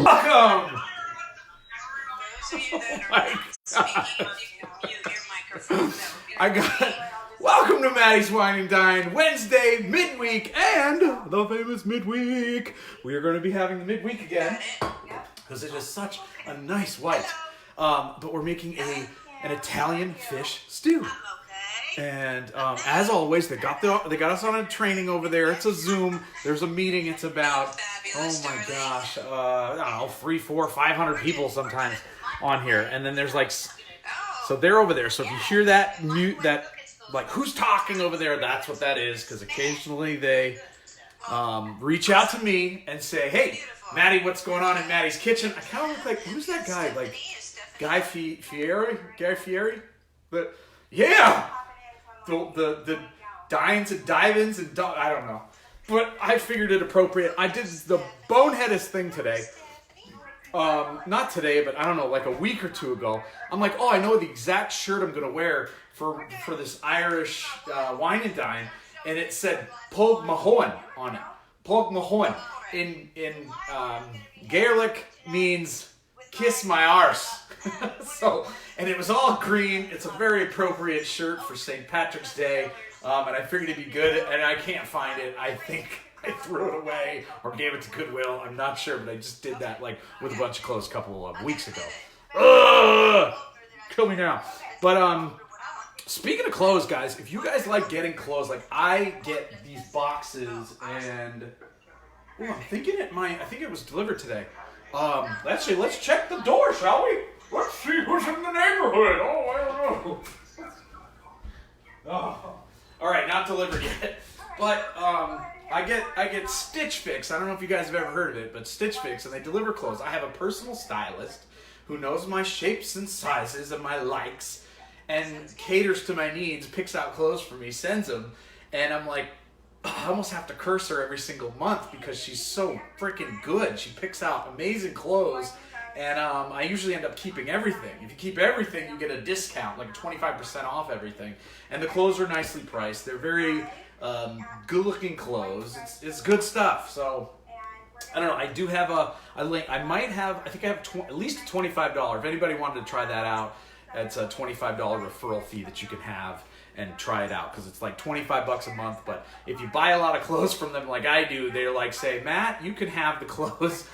Welcome! Welcome to Matty's Wine and Dine, Wednesday, midweek, and the famous midweek. We are going to be having the midweek again, because it is such a nice white. But we're making an Italian fish stew. And as always, they got us on a training over there. It's a Zoom. There's a meeting. It's about, oh my gosh, I don't know, 300, 400, 500 people sometimes on here. And then there's like, so they're over there. So if you hear that mute, that like who's talking over there, that's what that is. Because occasionally they reach out to me and say, hey, Matty, what's going on in Matty's kitchen? I kind of look like, who's that guy? Like Guy Fieri? Guy Fieri? But yeah. The dines and dive-ins and I don't know. But I figured it appropriate. I did the boneheadest thing today. Not today, but I don't know, like a week or two ago. I'm like, oh, I know the exact shirt I'm going to wear for this Irish wine and dine. And it said Pog Mahoan on it. Pog Mahoan. In Gaelic means kiss my arse. And it was all green. It's a very appropriate shirt for St. Patrick's Day, and I figured it'd be good, and I can't find it. I think I threw it away or gave it to Goodwill. I'm not sure, but I just did that like with a bunch of clothes a couple of weeks ago. Ugh! Kill me now. But speaking of clothes, guys, if you guys like getting clothes, like I get these boxes, and I'm thinking I think it was delivered today. Actually, let's check the door, shall we? Let's see who's in the neighborhood. Oh, I don't know. Oh. All right, not delivered yet. But I get Stitch Fix. I don't know if you guys have ever heard of it, but Stitch Fix, and they deliver clothes. I have a personal stylist who knows my shapes and sizes and my likes and caters to my needs, picks out clothes for me, sends them, and I'm like, I almost have to curse her every single month because she's so freaking good. She picks out amazing clothes. And I usually end up keeping everything. If you keep everything, you get a discount, like 25% off everything. And the clothes are nicely priced. They're very good-looking clothes. It's good stuff. So, I don't know. I do have a link. I think I have at least $25. If anybody wanted to try that out, it's a $25 referral fee that you can have and try it out. Because it's like $25 a month. But if you buy a lot of clothes from them like I do, they're like, say, Matt, you can have the clothes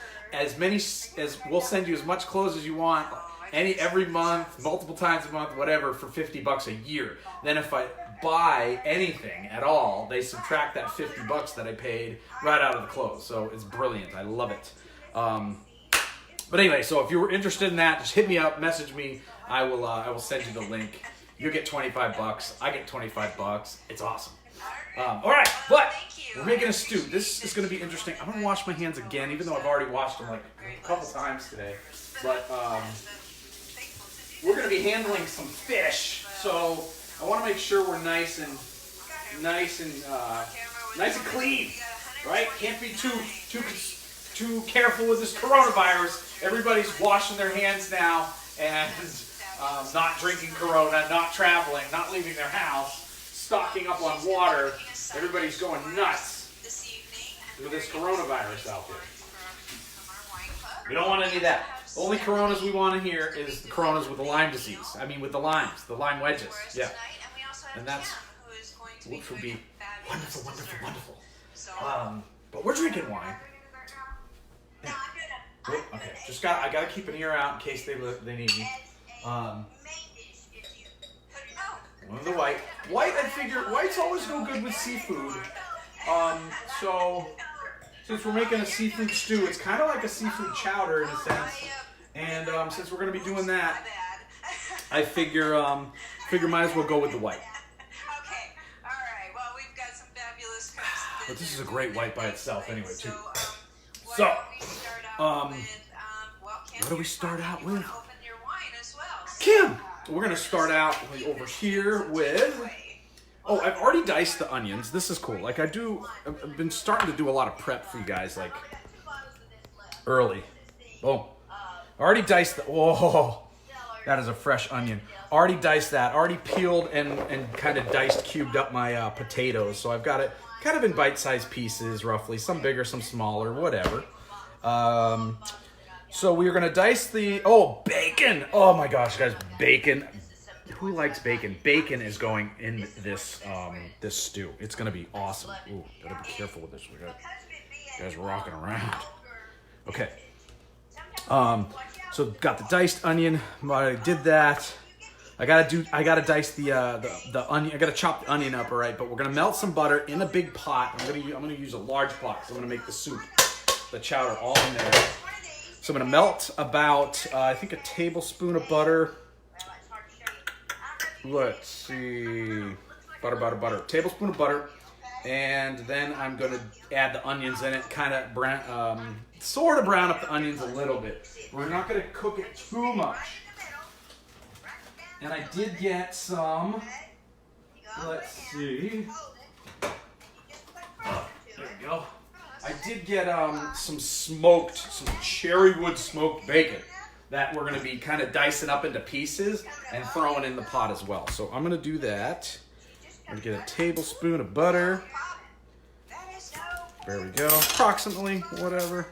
we'll send you as much clothes as you want every month, multiple times a month, whatever, for $50 a year. Then if I buy anything at all, they subtract that $50 that I paid right out of the clothes. So it's brilliant. I love it. But anyway, so if you were interested in that, just hit me up, message me. I will send you the link. You get $25. I get $25. It's awesome. All right, but we're making a stew. This is going to be interesting. I'm going to wash my hands again, even though I've already washed them like a couple times today. But we're going to be handling some fish, so I want to make sure we're nice and clean, right? Can't be too careful with this coronavirus. Everybody's washing their hands now and not drinking Corona, not traveling, not leaving their house. Stocking up on water. Everybody's going nuts with this coronavirus out there. We don't want any of that. The only coronas we want to hear is the coronas with the Lyme disease. I mean, with the limes, the Lyme wedges. Yeah. And that's, which would be wonderful, wonderful, wonderful. But we're drinking wine. Yeah. Okay. I gotta keep an ear out in case they need me. One of the white. White, I figure, white's always no good with seafood. So, since we're making a seafood stew, it's kind of like a seafood chowder in a sense. And since we're going to be doing that, I figure might as well go with the white. Okay, all right. Well, we've got some fabulous. But this is a great white by itself anyway, too. So, what do we start out with? Kim! We're going to start out over here with... Oh, I've already diced the onions. This is cool. Like, I've been starting to do a lot of prep for you guys, like, early. Boom. Already diced the... Oh, that is a fresh onion. Already diced that. Already peeled and kind of diced, cubed up my potatoes. So I've got it kind of in bite-sized pieces, roughly. Some bigger, some smaller, whatever. So we're gonna dice the bacon. Oh my gosh, guys, bacon. Who likes bacon? Bacon is going in this this stew. It's gonna be awesome. Ooh, gotta be careful with this. We got guys rocking around. Okay. So got the diced onion. I did that. I gotta dice the onion. I gotta chop the onion up, all right. But we're gonna melt some butter in a big pot. I'm gonna use a large pot, so I'm gonna make the soup, the chowder, all in there. So I'm gonna melt about I think a tablespoon of butter. Let's see, butter. Tablespoon of butter, and then I'm gonna add the onions in it. Kind of brown, sort of brown up the onions a little bit. We're not gonna cook it too much. And I did get some, let's see, there we go. I did get some cherry wood smoked bacon that we're going to be kind of dicing up into pieces and throwing in the pot as well. So I'm going to do that. I'm going to get a tablespoon of butter. There we go, approximately, whatever.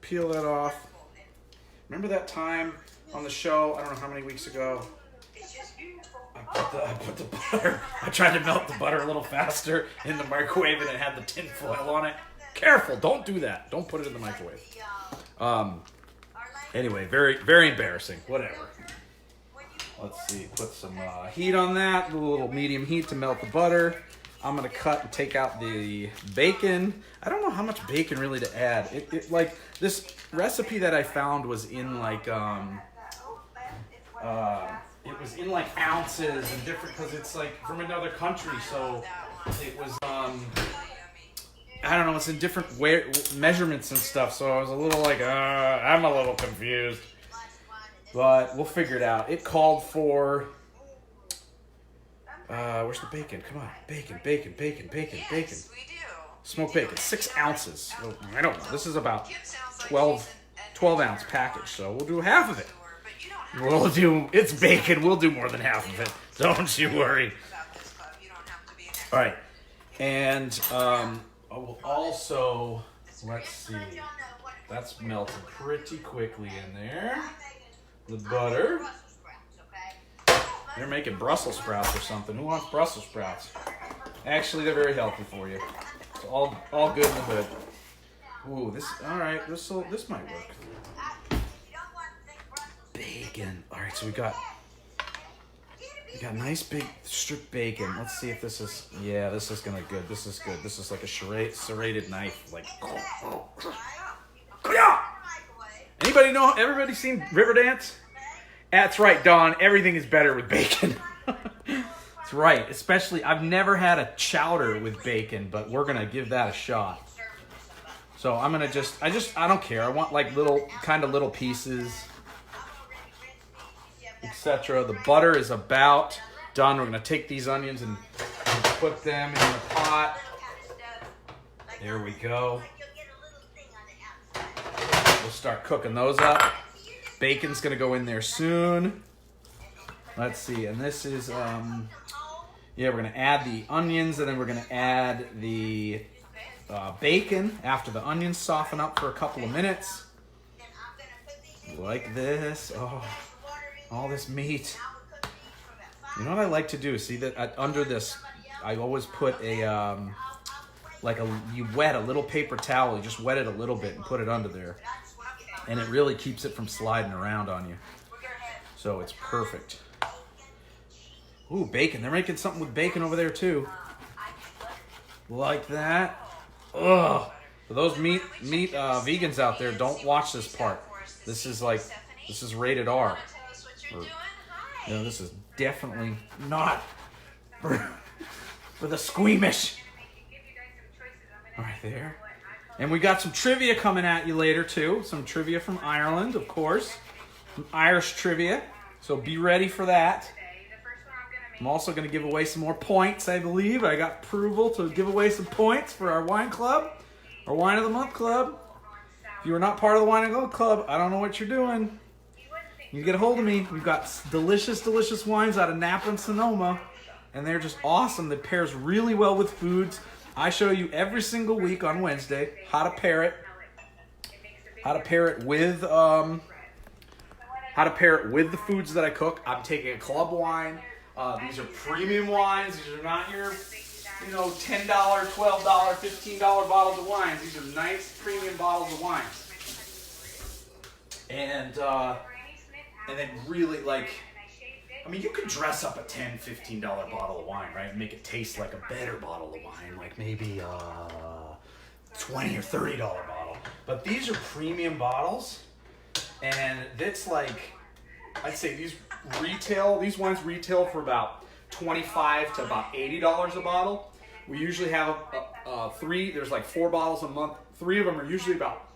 Peel that off. Remember that time on the show, I don't know how many weeks ago, I put the butter, I tried to melt the butter a little faster in the microwave and it had the tin foil on it. Careful, don't do that. Don't put it in the microwave. Anyway, very, very embarrassing. Whatever. Let's see, put some heat on that, a little medium heat to melt the butter. I'm gonna cut and take out the bacon. I don't know how much bacon really to add. It like this recipe that I found was in like it was in like ounces and different because it's like from another country, so it was I don't know, it's in different measurements and stuff. So I was a little like I'm a little confused, but we'll figure it out. It called for where's the bacon? Come on, bacon. Yes, we do. Smoked bacon, 6 ounces. Well, I don't know. This is about 12 ounce package, so we'll do half of it. It's bacon. We'll do more than half of it. Don't you worry. All right, and I will also, let's see. That's melted pretty quickly in there. The butter. They're making Brussels sprouts or something. Who wants Brussels sprouts? Actually, they're very healthy for you. It's all good in the hood. Ooh, this might work. Bacon. All right, so we got nice big strip bacon. Let's see if this is. Yeah, this is gonna good. This is good. This is like a serrated knife. Like. Anybody know? Everybody seen Riverdance? That's right, Dawn. Everything is better with bacon. That's right. Especially, I've never had a chowder with bacon, but we're gonna give that a shot. So I'm gonna I don't care. I want like little pieces, etc. The butter is about done. We're gonna take these onions and put them in the pot. There we go. We'll start cooking those up. Bacon's gonna go in there soon. Let's see, and this is we're gonna add the onions, and then we're gonna add the bacon after the onions soften up for a couple of minutes. Like this. Oh, all this meat. You know what I like to do? See that under this, I always put a you wet a little paper towel. You just wet it a little bit and put it under there, and it really keeps it from sliding around on you. So it's perfect. Ooh, bacon. They're making something with bacon over there too. Like that. Ugh. For those meat vegans out there, don't watch this part. This is rated R. This is definitely not for the squeamish. All right, there. And we got some trivia coming at you later too. Some trivia from Ireland, of course. Some Irish trivia. So be ready for that. I'm also going to give away some more points, I believe. I got approval to give away some points for our wine club, our Wine of the Month club. If you are not part of the Wine of the Month club, I don't know what you're doing. You get a hold of me. We've got delicious, delicious wines out of Napa and Sonoma, and they're just awesome. That pairs really well with foods. I show you every single week on Wednesday how to pair it. how to pair it with the foods that I cook. I'm taking a club wine. These are premium wines. These are not your, $10, $12, $15 bottles of wines. These are nice premium bottles of wines. And then really you could dress up a $10, $15 bottle of wine, right? And make it taste like a better bottle of wine, like maybe a $20 or $30 bottle. But these are premium bottles, and it's I'd say these wines retail for about $25 to about $80 a bottle. We usually have there's 4 bottles a month. 3 of them are usually about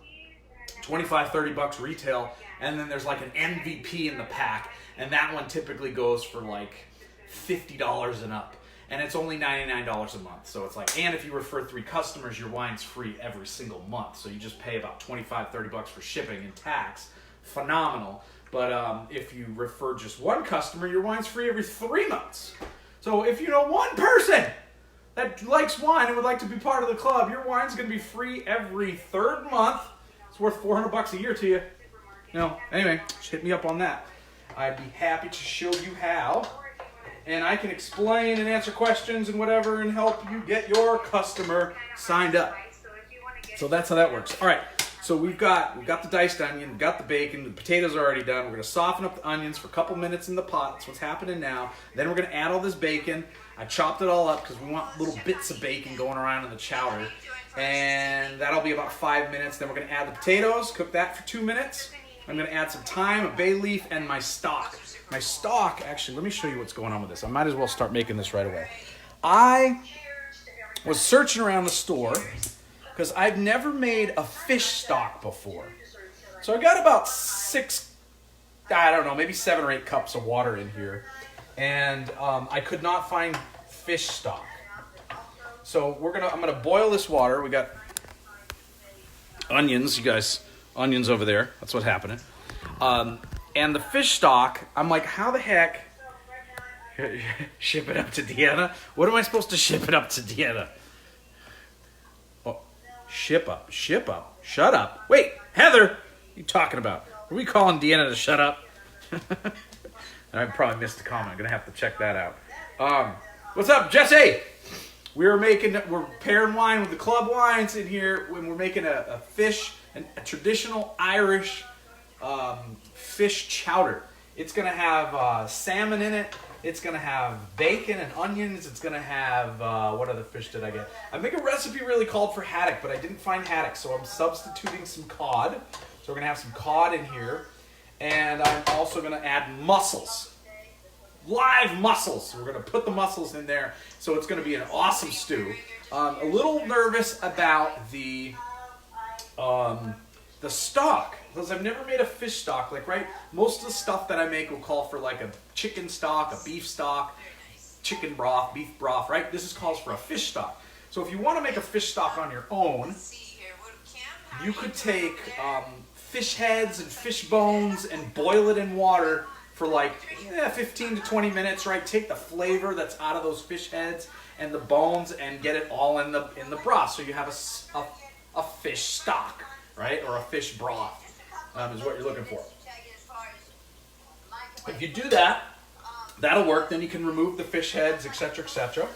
$25, $30 retail, and then there's an MVP in the pack, and that one typically goes for $50 and up, and it's only $99 a month. So it's and if you refer 3 customers, your wine's free every single month. So you just pay about $25, $30 for shipping and tax. Phenomenal. But if you refer just 1 customer, your wine's free every 3 months. So if you know 1 person that likes wine and would like to be part of the club, your wine's going to be free every 3rd month. It's worth $400 a year to you. Anyway, just hit me up on that. I'd be happy to show you how. And I can explain and answer questions and whatever and help you get your customer signed up. So that's how that works. All right. So we've got the diced onion, we've got the bacon, the potatoes are already done. We're going to soften up the onions for a couple minutes in the pot. That's what's happening now. Then we're going to add all this bacon. I chopped it all up because we want little bits of bacon going around in the chowder. And that'll be about 5 minutes. Then we're going to add the potatoes, cook that for 2 minutes. I'm going to add some thyme, a bay leaf, and my stock. My stock, actually, let me show you what's going on with this. I might as well start making this right away. I was searching around the store because I've never made a fish stock before. So I got about 7 or 8 cups of water in here. And I could not find fish stock. So I'm gonna boil this water. We got onions, you guys, onions over there. That's what's happening. And the fish stock, I'm like, how the heck ship it up to Deanna? What am I supposed to ship it up to Deanna? Ship up. Shut up. Wait, Heather, what are you talking about? Are we calling Deanna to shut up? I probably missed a comment. I'm going to have to check that out. What's up, Jesse? We're pairing wine with the club wines in here when we're making a traditional Irish fish chowder. It's going to have salmon in it. It's going to have bacon and onions. It's going to have, what other fish did I get? I think a recipe really called for haddock, but I didn't find haddock, so I'm substituting some cod. So we're going to have some cod in here. And I'm also going to add mussels. Live mussels. We're going to put the mussels in there, so it's going to be an awesome stew. A little nervous about the stock, because I've never made a fish stock. Most of the stuff that I make will call for a chicken stock, a beef stock, chicken broth, beef broth, right? This calls for a fish stock. So if you want to make a fish stock on your own, you could take fish heads and fish bones and boil it in water for 15 to 20 minutes, right? Take the flavor that's out of those fish heads and the bones and get it all in the broth. So you have a fish stock, right? Or a fish broth is what you're looking for. If you do that, that'll work. Then you can remove the fish heads, etc., etc.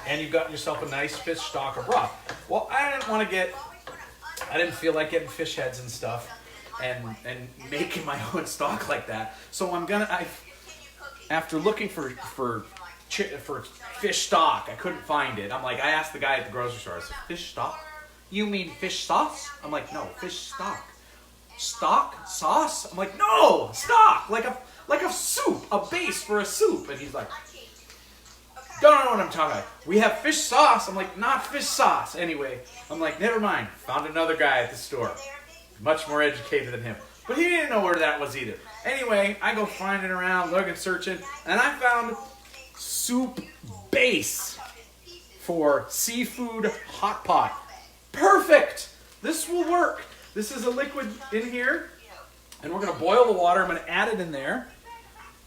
And you've got yourself a nice fish stock or broth. Well, I didn't feel like getting fish heads and stuff and making my own stock like that. So after looking for fish stock, I couldn't find it. I asked the guy at the grocery store, I said, fish stock? You mean fish sauce? I'm like, no, fish stock. Stock? Sauce? I'm like, no, stock, like a soup, a base for a soup. And he's like, don't know what I'm talking about. We have fish sauce. I'm like, not fish sauce. Anyway, I'm like, never mind. Found another guy at the store, much more educated than him. But he didn't know where that was either. Anyway, I go finding around, looking, searching, and I found soup base for seafood hot pot. Perfect! This will work. This is a liquid in here, and we're going to boil the water. I'm going to add it in there,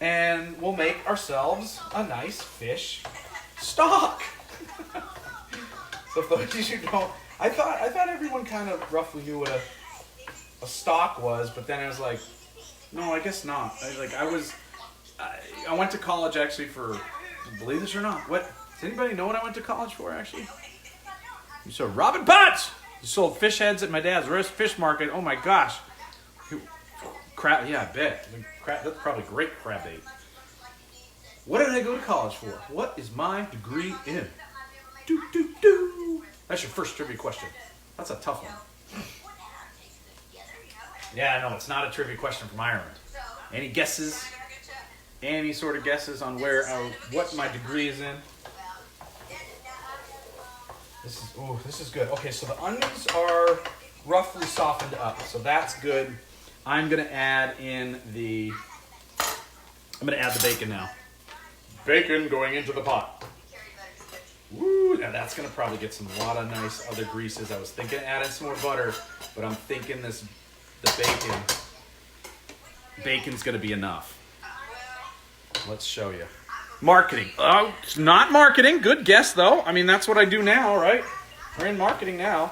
and we'll make ourselves a nice fish stock. So for those of you who don't, I thought everyone kind of roughly knew what a stock was, but then I was like, no, I guess not. I went to college actually for, believe this or not, what, does anybody know what I went to college for actually? So Robin Potts! He sold fish heads at my dad's fish market. Oh my gosh. Crab, yeah, I bet. Crab, that's probably great crab bait. What did I go to college for? What is my degree in? That's your first trivia question. That's a tough one. Yeah, no, it's not a trivia question from Ireland. Any guesses? Any sort of guesses on what my degree is in? This is good. Okay, so the onions are roughly softened up, so that's good. I'm gonna add the bacon now. Bacon going into the pot. Woo! Now that's gonna probably get a lot of nice other greases. I was thinking of adding some more butter, but I'm thinking the bacon's gonna be enough. Let's show you. Marketing. Oh, it's not marketing. Good guess, though. I mean, that's what I do now, right? We're in marketing now.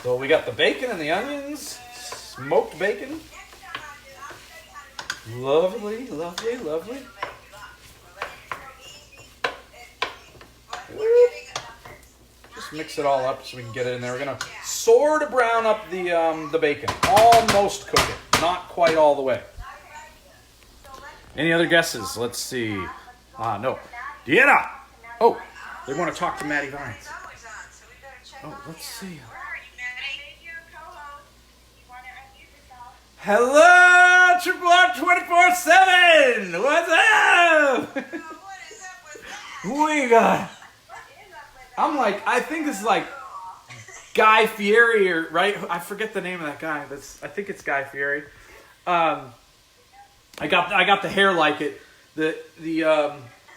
So we got the bacon and the onions. Smoked bacon. Lovely, lovely, lovely. Just mix it all up so we can get it in there. We're going to sort of brown up the bacon. Almost cook it. Not quite all the way. Any other guesses? Let's see. No. Deanna! Oh, they want to talk to Matty Vines. Oh, let's see. Hello, Triple R 24/7! What's up? We got... I think this is like Guy Fieri, right? I forget the name of that guy. I think it's Guy Fieri. I got the hair like it.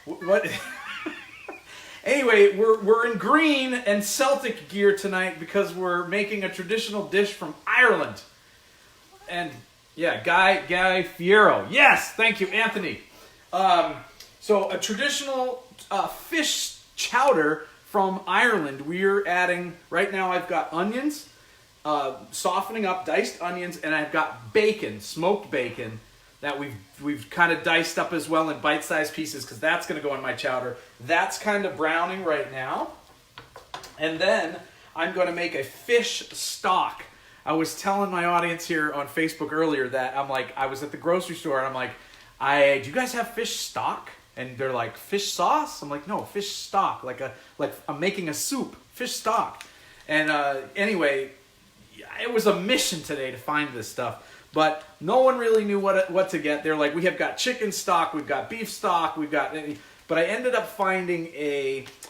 What? Anyway, we're in green and Celtic gear tonight because we're making a traditional dish from Ireland. And yeah, Guy Fiero. Yes, thank you, Anthony. So a traditional fish chowder from Ireland. We're adding right now. I've got onions, softening up, diced onions, and I've got bacon, smoked bacon. That we've kind of diced up as well in bite-sized pieces because that's going to go in my chowder. That's kind of browning right now. And then I'm going to make a fish stock. I was telling my audience here on Facebook earlier that I was at the grocery store and I'm like, do you guys have fish stock? And they're like, fish sauce? I'm like, no, fish stock. Like I'm making a soup, fish stock. And anyway, it was a mission today to find this stuff. But no one really knew what to get. They're like, we have got chicken stock, we've got beef stock, but I ended up finding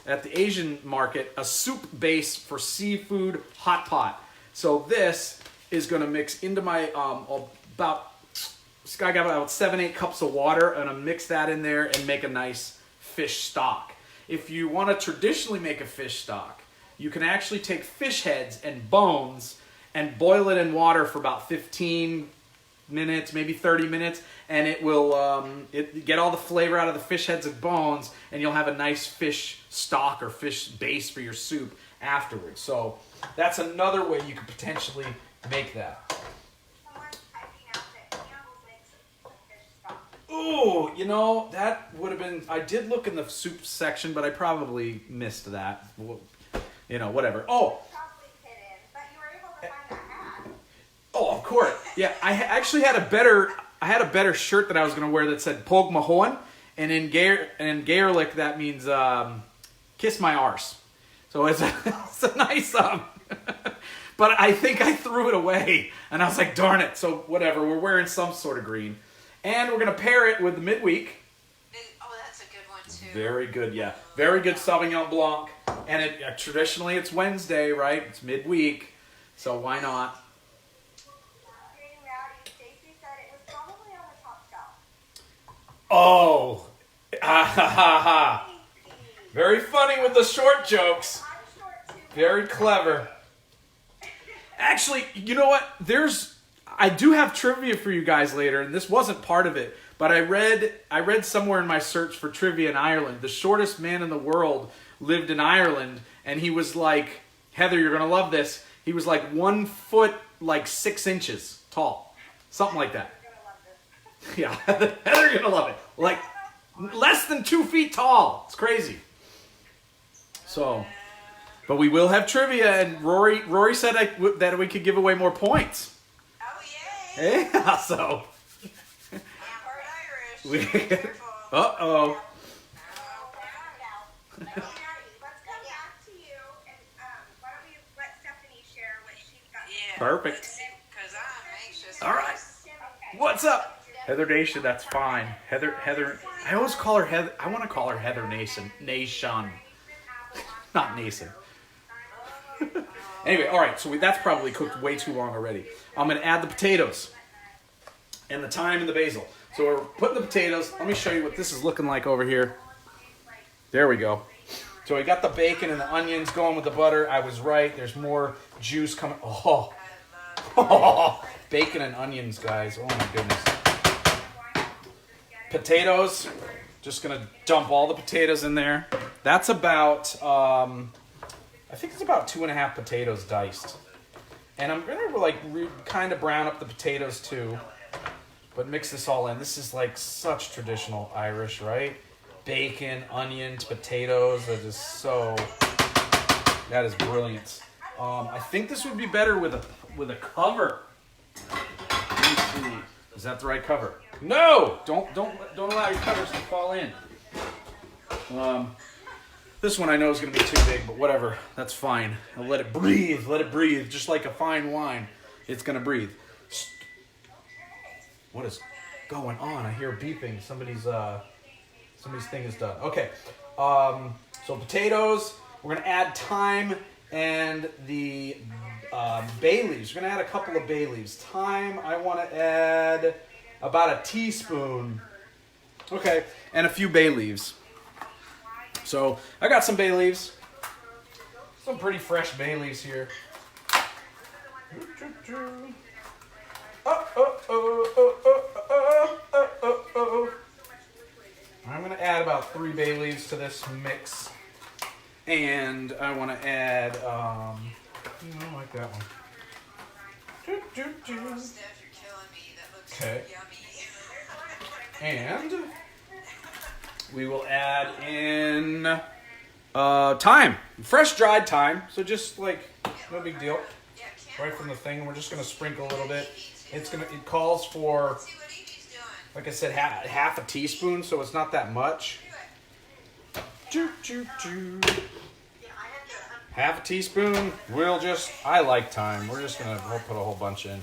at the Asian market, a soup base for seafood hot pot. So this is going to mix into my, I got about 7-8 cups of water, and I mix that in there and make a nice fish stock. If you want to traditionally make a fish stock, you can actually take fish heads and bones and boil it in water for about 15 minutes, maybe 30 minutes, and it will get all the flavor out of the fish heads and bones, and you'll have a nice fish stock or fish base for your soup afterwards. So that's another way you could potentially make that. Ooh, that would have been... I did look in the soup section, but I probably missed that. Whatever. Oh! Oh, of course. Yeah, I actually had a better shirt that I was going to wear that said Pog Mahoan, and in Gaelic that means kiss my arse. So it's a nice but I think I threw it away, and I was like, darn it. So whatever, we're wearing some sort of green. And we're going to pair it with the midweek. Oh, that's a good one, too. Very good, yeah. Very good Sauvignon Blanc. And traditionally it's Wednesday, right? It's midweek, so why not? Oh, very funny with the short jokes. Very clever. Actually, you know what? I do have trivia for you guys later, and this wasn't part of it, but I read somewhere in my search for trivia in Ireland, the shortest man in the world lived in Ireland, and he was like, Heather, you're going to love this. He was like 1 foot like 6 inches tall. Something like that. Yeah, Heather gonna love it. Like less than 2 feet tall. It's crazy. So, but we will have trivia, and Rory said that we could give away more points. Oh, yay. Yeah, so. I'm part Irish. We, Careful. uh-oh. Let's come back to you, and why don't we let Stephanie share what she's got? Yeah. Perfect. Because I'm anxious. All right. What's up? Heather Nation, that's fine. Heather, I always call her Heather. I want to call her Heather Nation. Not Nason. Anyway, all right, so that's probably cooked way too long already. I'm going to add the potatoes and the thyme and the basil. So we're putting the potatoes. Let me show you what this is looking like over here. There we go. So we got the bacon and the onions going with the butter. I was right. There's more juice coming. Oh, bacon and onions, guys. Oh, my goodness. Potatoes. Just going to dump all the potatoes in there. That's about, I think it's about 2.5 potatoes diced. And I'm going to kind of brown up the potatoes too. But mix this all in. This is like such traditional Irish, right? Bacon, onions, potatoes. That is brilliant. I think this would be better with a cover. Let me see. Is that the right cover? No! Don't allow your covers to fall in. This one I know is going to be too big, but whatever. That's fine. I'll let it breathe. Let it breathe. Just like a fine wine. It's going to breathe. What is going on? I hear beeping. Somebody's thing is done. Okay. So potatoes. We're going to add thyme and the bay leaves. We're going to add a couple of bay leaves. Thyme, I want to add about a teaspoon. Okay. And a few bay leaves. So I got some bay leaves. Some pretty fresh bay leaves here. I'm going to add about 3 bay leaves to this mix. And I want to add, I like that one. Oh, Steph, you're killing me. That looks Okay. yummy. And we will add in thyme. Fresh dried thyme. So just like, no big deal. Right from the thing. We're just going to sprinkle a little bit. It calls for, See what Evie's doing. like I said, half a teaspoon, so it's not that much. Half a teaspoon. I like thyme. We're just going to put a whole bunch in.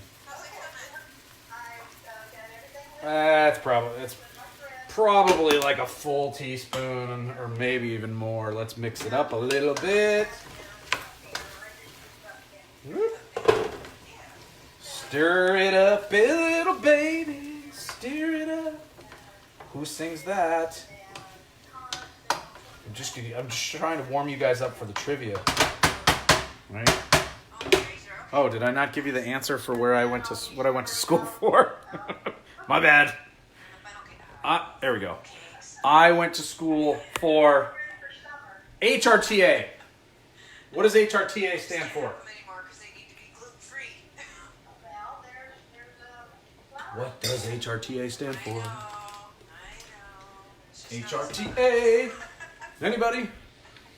It's probably like a full teaspoon or maybe even more. Let's mix it up a little bit. Stir it up a little, baby. Stir it up. Who sings that? I'm just trying to warm you guys up for the trivia. Right? Oh, did I not give you the answer for what I went to school for? My bad. There we go. I went to school for HRTA. What does HRTA stand for? What does HRTA stand for? HRTA. Anybody?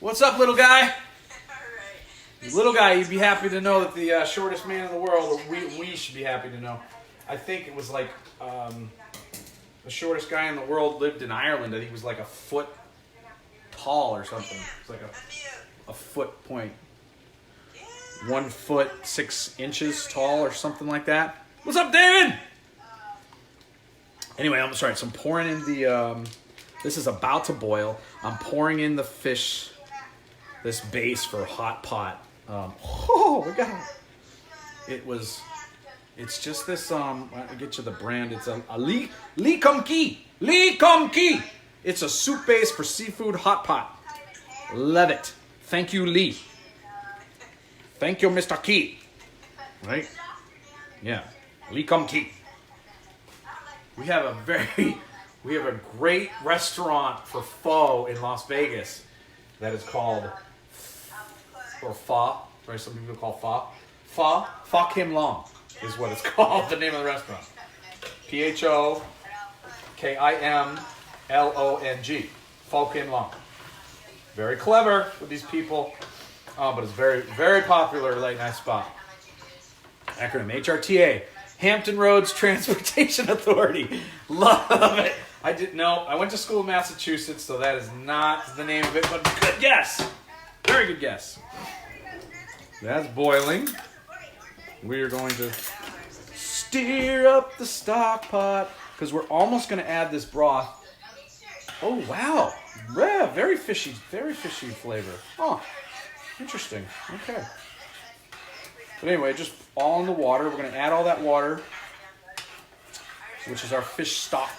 What's up, little guy? Little guy, you'd be happy to know that the shortest man in the world, or we should be happy to know. I think it was like the shortest guy in the world lived in Ireland. I think he was like a foot tall or something. It's like a foot point. 1 foot 6 inches tall or something like that. What's up, David? Anyway, I'm sorry. So I'm pouring in the. This is about to boil. I'm pouring in the fish. This base for hot pot. We got it. It's just this. I'll get you the brand. It's a Lee Kumki. Lee Kumki. It's a soup base for seafood hot pot. Love it. Thank you, Lee. Thank you, Mr. Key. Right? Yeah. Lee Kumki. We have a great restaurant for pho in Las Vegas that is called, or pho, right? Some people call Pho Kim Long is what it's called, the name of the restaurant. PHOKIMLONG. Pho Kim Long. Very clever with these people, but it's very, very popular late night spot. Acronym HRTA, Hampton Roads Transportation Authority. Love it. I didn't know. I went to school in Massachusetts, so that is not the name of it, but good guess. Very good guess. That's boiling. We are going to stir up the stock pot because we're almost going to add this broth. Oh, wow. Yeah, very fishy flavor. Oh, interesting. Okay. But anyway, just all in the water. We're going to add all that water, which is our fish stock.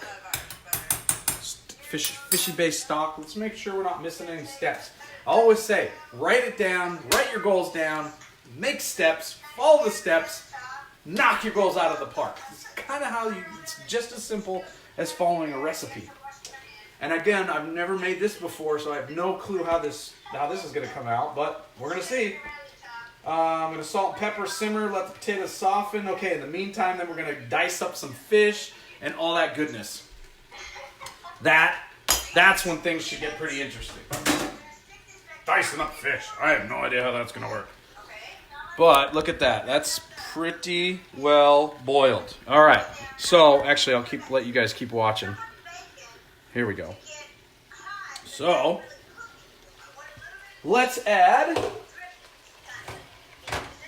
Fishy-based stock. Let's make sure we're not missing any steps. I always say, write it down, write your goals down, make steps, follow the steps, knock your goals out of the park. It's kind of how it's just as simple as following a recipe. And again, I've never made this before, so I have no clue how this is going to come out, but we're going to see. I'm going to salt and pepper simmer, let the potatoes soften. Okay, in the meantime, then we're going to dice up some fish and all that goodness. That's when things should get pretty interesting. Dicing up fish. I have no idea how that's going to work. But look at that. That's pretty well boiled. All right. So actually, I'll let you guys keep watching. Here we go. So let's add.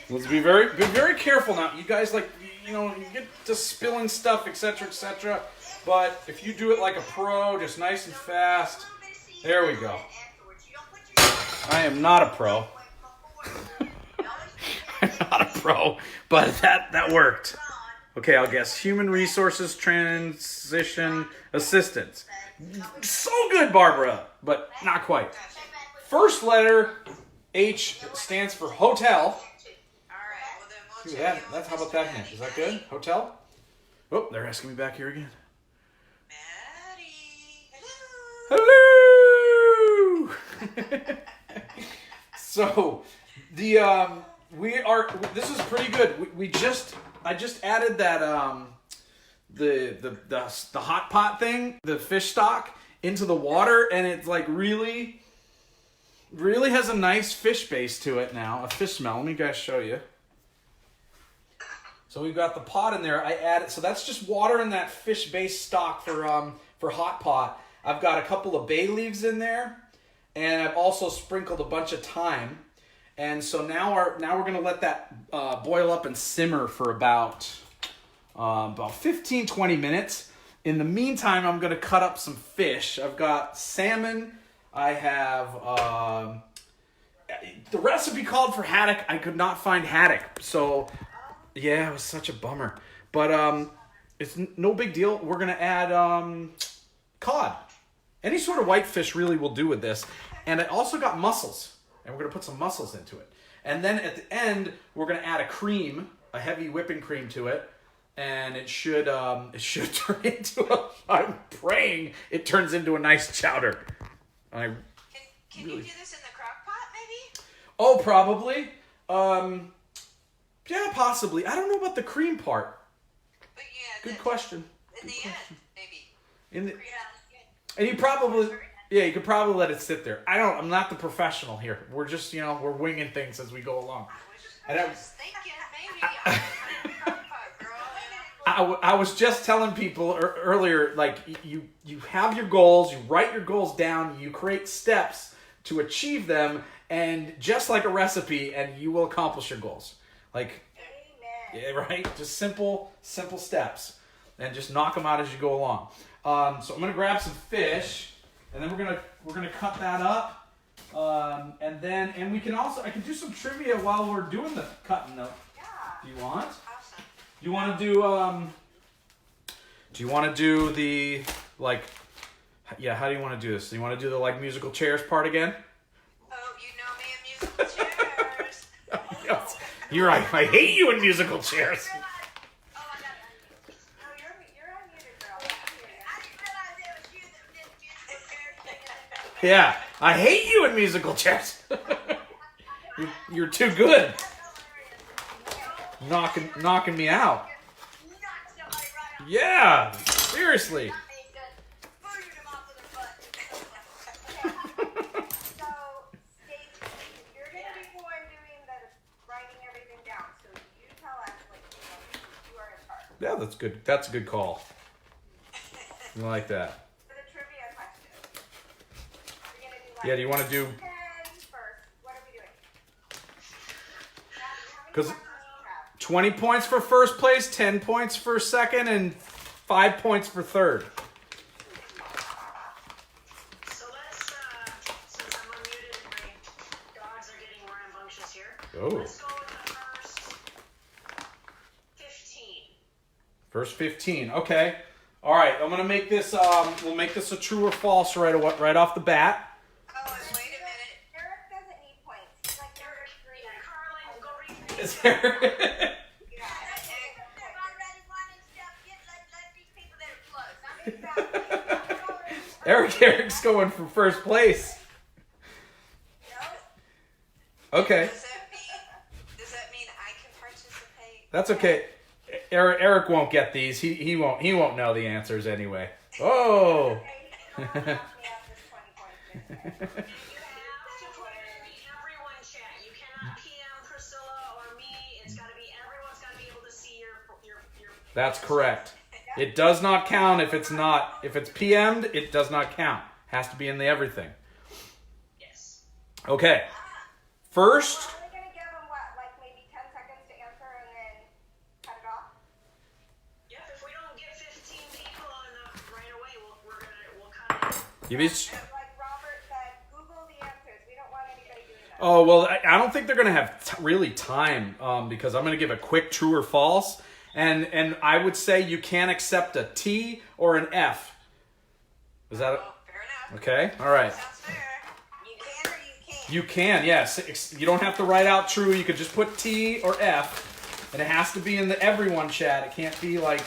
Let's be very careful now. You guys you get to spilling stuff, etc., etc. But if you do it like a pro, just nice and fast. There we go. I am not a pro. I'm not a pro, but that worked. Okay, I'll guess human resources transition assistance. So good, Barbara, but not quite. First letter, H, stands for hotel. See that's how about that hint? Is that good? Hotel? Oh, they're asking me back here again. Hello. So this is pretty good. I just added that the hot pot thing, the fish stock, into the water, and it's like really has a nice fish base to it now, a fish smell. Let me guys show you. So we've got the pot in there. I added, so that's just water in that fish base stock for hot pot. I've got a couple of bay leaves in there, and I've also sprinkled a bunch of thyme. And so now we're going to let that boil up and simmer for about 15-20 minutes. In the meantime, I'm going to cut up some fish. I've got salmon. I have the recipe called for haddock. I could not find haddock, so yeah, it was such a bummer. But it's no big deal. We're going to add cod. Any sort of white fish really will do with this. And I also got mussels. And we're going to put some mussels into it. And then at the end, we're going to add a heavy whipping cream to it. And it should turn into I'm praying it turns into a nice chowder. Can you do this in the crock pot, maybe? Oh, probably. Yeah, possibly. I don't know about the cream part. But yeah. Good question. In the end, maybe. And you could probably let it sit there. I'm not the professional here. We're just, we're winging things as we go along. I was thinking maybe. I was just telling people earlier, like, you have your goals, you write your goals down, you create steps to achieve them, and just like a recipe, and you will accomplish your goals. Like, yeah, right? Just simple steps, and just knock them out as you go along. So I'm gonna grab some fish, and then we're gonna cut that up, and we can also I can do some trivia while we're doing the cutting up. Yeah. Do you want? Awesome. Do you want to do the like? Yeah, how do you want to do this? Do you want to do the like musical chairs part again? Oh, you know me in musical chairs. Yes. You're right. I hate you in musical chairs. Yeah, I hate you in musical chairs. You're too good. knocking me out. Knock somebody right off. Yeah, seriously. That ain't good. Booted him off with a butt. Okay. So, Stacey, you're gonna be the one doing the writing everything down. So you tell us, like, you are in charge. Yeah, that's good. That's a good call. I like that. For the trivia question, we're gonna do like Yeah, do you want to do? 10 first. What are we doing? Maddie, how many 'Cause- questions do you have? 20 points for first place, 10 points for second, and 5 points for third. So let's, since I'm unmuted and my dogs are getting rambunctious here, Oh. let's go with the first 15. First 15. Okay. All right. I'm gonna make this. We'll make this a true or false right off the bat. Oh, and wait a minute. Eric doesn't need points. He's like number 3. Yeah, Carlin, go read Is there? Yeah. If I'm ready, one and stuff, let these people that are close. Eric's going for first place. Okay. Does that mean I can participate? That's okay. Eric won't get these. He won't know the answers anyway. Oh. You have to put it in the everyone chat. You cannot PM Priscilla or me. It's got to be, everyone's got to be able to see your That's correct. It does not count if it's PM'd, it does not count. Has to be in the everything. Yes. Okay. First, We're only going to give them, what, like maybe 10 seconds to answer and then cut it off? Yep, if we don't get 15 people on right away, we'll cut it. you be, Like Robert said, Google the answers. We don't want anybody doing that. oh, well, I don't think they're going to have really time because I'm going to give a quick true or false. And I would say you can't accept a T or an F. Is that Oh, fair enough. okay? All right. Sounds fair. You can or you can't? You can, yes. You don't have to write out true. You could just put T or F. And it has to be in the everyone chat. It can't be like,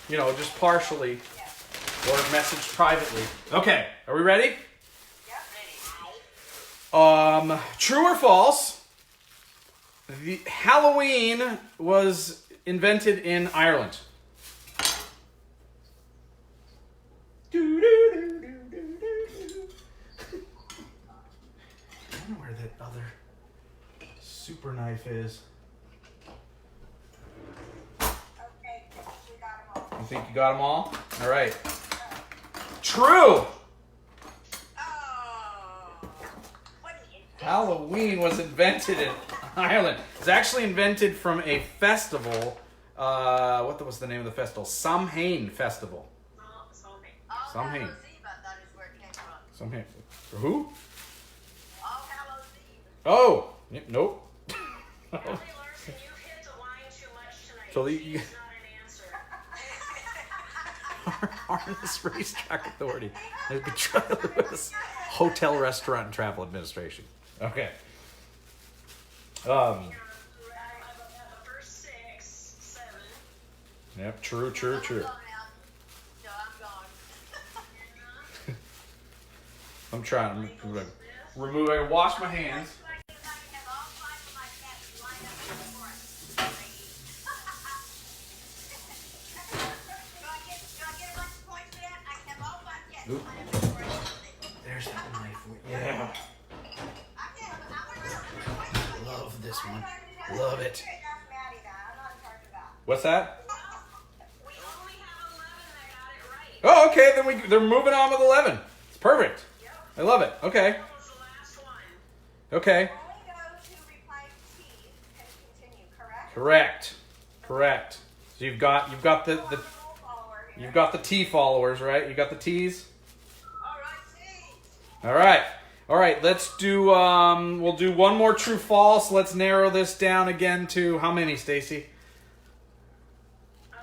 just partially or messaged privately. Okay, are we ready? Yep. True or false? The Halloween was invented in Ireland. I don't know where that other super knife is. Okay, we got them all. You think you got them all? All right. True. Oh. What an idiot. Halloween was invented in Ireland. It's actually invented from a festival. What was the name of the festival? Samhain Festival. Samhain. Hallows Eve, I thought is where it came from. Samhain. For who? All Hallows Eve. Oh, nope. Ellie Larson, you've hit the line too much tonight. So She's not an answer. Harness Racetrack Authority. Hotel, Restaurant, and Travel Administration. Okay. The first 6, 7. Yep. True. No, I'm gone. I'm trying. Remove. I wash my hands. Oop. There's that knife. Yeah. Love this one. Love it. What's that? We only have 11 that got it right. Oh, okay. Then they're moving on with 11. It's perfect. Yep. I love it. Okay. That was the last one. Okay. Only those who replied T can continue, correct? Correct. So you've got the you've got the T followers, right? You got the T's. All right. Let's do. We'll do one more true false. Let's narrow this down again to how many, Stacy? We'll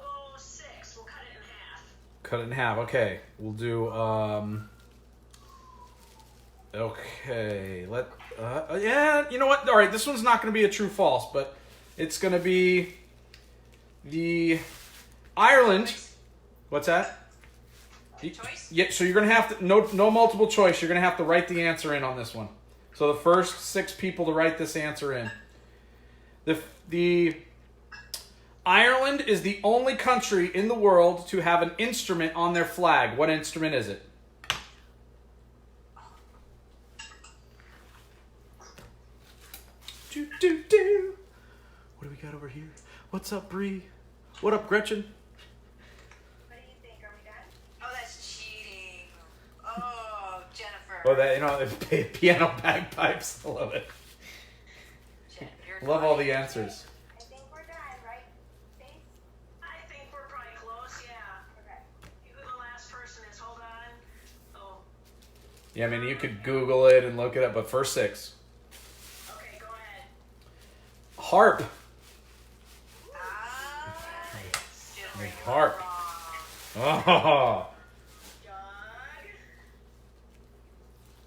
go 6. We'll cut it in half. Cut it in half. Okay. We'll do. Okay. Yeah. You know what? All right. This one's not going to be a true false, but it's going to be the Ireland. What's that? Choice? Yeah, so you're gonna have to no multiple choice. You're gonna have to write the answer in on this one. So the first 6 people to write this answer in. The Ireland is the only country in the world to have an instrument on their flag. What instrument is it? Do, do, do. What do we got over here? What's up, Bree? What up, Gretchen? What do you think? Are we done? Oh, that's cheating. Oh, Jennifer. Oh, that, you know, the piano bagpipes. I love it. You're Love all the naughty. answers. I think we're done, right? Stace? I think we're probably close, yeah. Okay. Who the last person is, hold on. Oh, Yeah, I mean, you could Google it and look it up, but first 6. okay, go ahead. Harp. Jennifer, you Harp. were wrong. Oh. Doug.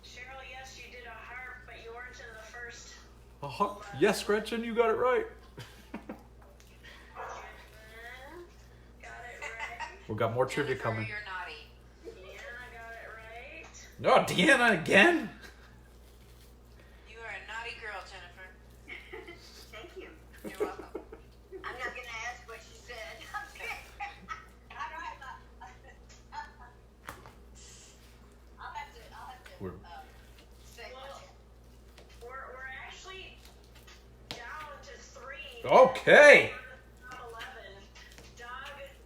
Cheryl, yes, you did a harp, but you weren't in the first. A harp. Yes, Gretchen, you got it right. Got it right. We got more trivia Jennifer, coming. you're naughty. Deanna got it right. No, Deanna again? You are a naughty girl, Jennifer. Thank you. You're welcome. I'm not gonna ask what she said. I don't have I'll have to We're- say Well, we're actually down to 3. Okay. Top 11. Doug,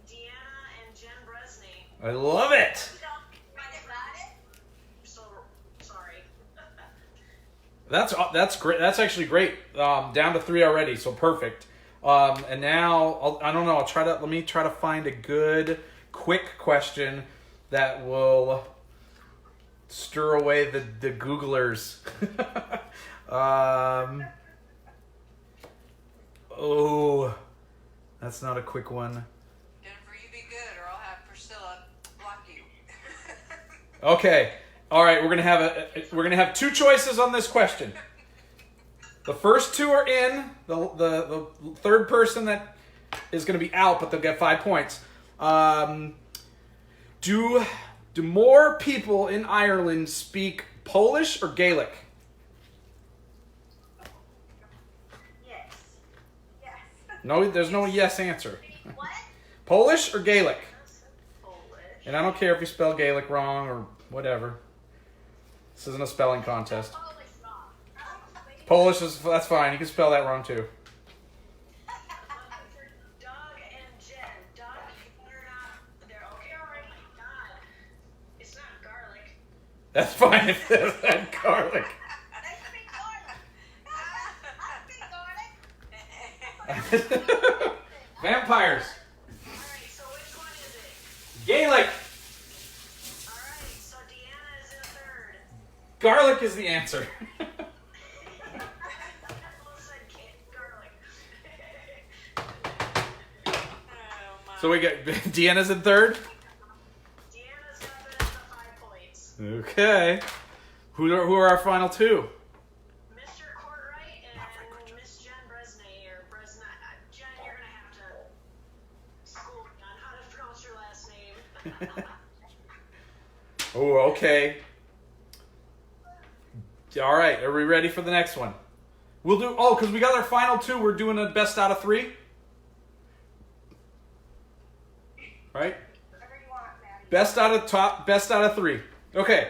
Deanna, and Jen Bresney. I love it. So sorry. That's great. That's actually great. Down to 3 already, so perfect. And now I don't know. Let me try to find a good, quick question that will stir away the Googlers. Oh, that's not a quick one. Jennifer, you be good, or I'll have Priscilla block you. Okay. All right, we're gonna have 2 choices on this question. The first 2 are in. The third person that is gonna be out, but they'll get 5 points. Do more people in Ireland speak Polish or Gaelic? Yes. Yes. No, there's no yes answer. What? Polish or Gaelic? Polish. And I don't care if you spell Gaelic wrong or whatever. This isn't a spelling contest. Polish wrong. Polish that's fine. You can spell that wrong too. Doug and Jen. Doug, you better not. They're okay already. God. It's not garlic. That's fine if it's that garlic. I speak garlic. I speak garlic. Vampires. Alright, so which one is it? Gaelic. Alright, so Deanna is in 3rd. Garlic is the answer. Both said garlic. Oh, my. So we got Deanna's in 3rd. Deanna's got the 5 points. Okay. Who are our final 2? Mr. Courtright and Miss Jen Bresney, or Bresney. Jen, you're going to have to school me on how to pronounce your last name. Oh, okay. All right. Are we ready for the next one? We'll do. Oh, because we got our final 2. We're doing a best out of 3. Right. Whatever you want, Maddie. Best out of 3. Okay. Okay.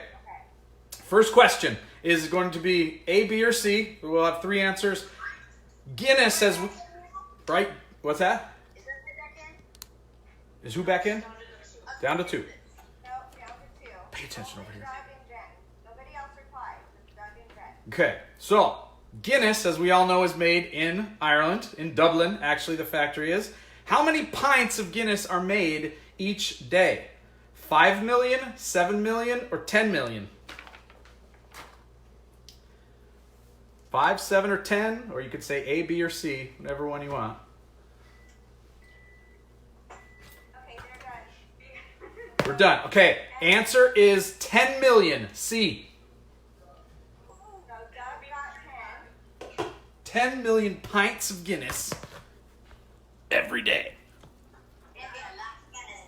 First question is going to be A, B, or C. We'll have 3 answers. Guinness says, right? What's that? Is that the second? Is who back in? Down to 2. No, down to 2. Pay attention over here. Doug and Jen. Nobody else replied. Just Doug and Jen. Okay, so Guinness, as we all know, is made in Ireland, in Dublin. Actually, the factory is. How many pints of Guinness are made each day? 5 million, 7 million, or 10 million? 5, 7, or 10, or you could say A, B, or C, whatever one you want. Okay, they're done. We're done. Okay, answer is 10 million. C. No, Doug got 10. 10 million pints of Guinness every day. Maybe a lot of Guinness.